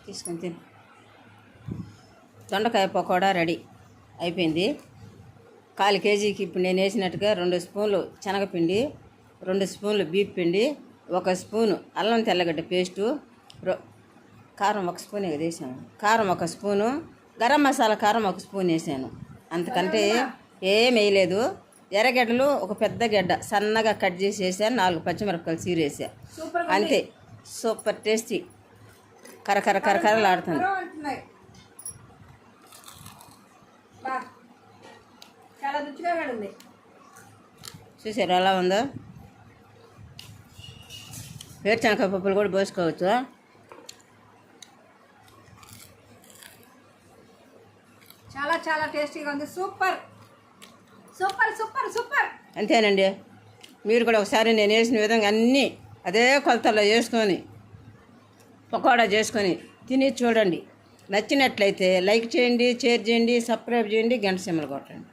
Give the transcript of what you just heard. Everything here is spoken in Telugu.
తీసుకొని తిని. దొండకాయ పకోడా రెడీ అయిపోయింది. 1/4 కేజీకి ఇప్పుడు నేను వేసినట్టుగా 2 స్పూన్లు శనగపిండి, 2 స్పూన్లు బీప్ పిండి, 1 స్పూను అల్లం తెల్లగడ్డ పేస్టు, కారం 1 స్పూన్ వేసాను, కారం 1 స్పూను, గరం మసాలా కారం 1 స్పూన్ వేసాను. అంతకంటే ఏం వేయలేదు. ఎర్రగడ్డలు ఒక పెద్ద గడ్డ సన్నగా కట్ చేసి వేసాను, 4 పచ్చిమిరపకాయలు చీరేసా. అంతే, సూపర్ టేస్టీ, కరకరలాడుతుంది. చాలా రుచిగా ఉంది. చూసారు ఎలా ఉందో? వేరుశనగకాయ పప్పులు కూడా పోసుకోవచ్చు. చాలా చాలా టేస్టీగా ఉంది. Super super super super. అంతేనండి. మీరు కూడా ఒకసారి నేను వేసిన విధంగా అన్నీ అదే కొలతల్లో వేసుకొని పకోడా చేసుకొని తిని చూడండి. నచ్చినట్లయితే లైక్ చేయండి, షేర్ చేయండి, సబ్స్క్రైబ్ చేయండి, గంట సింబల్ కొట్టండి.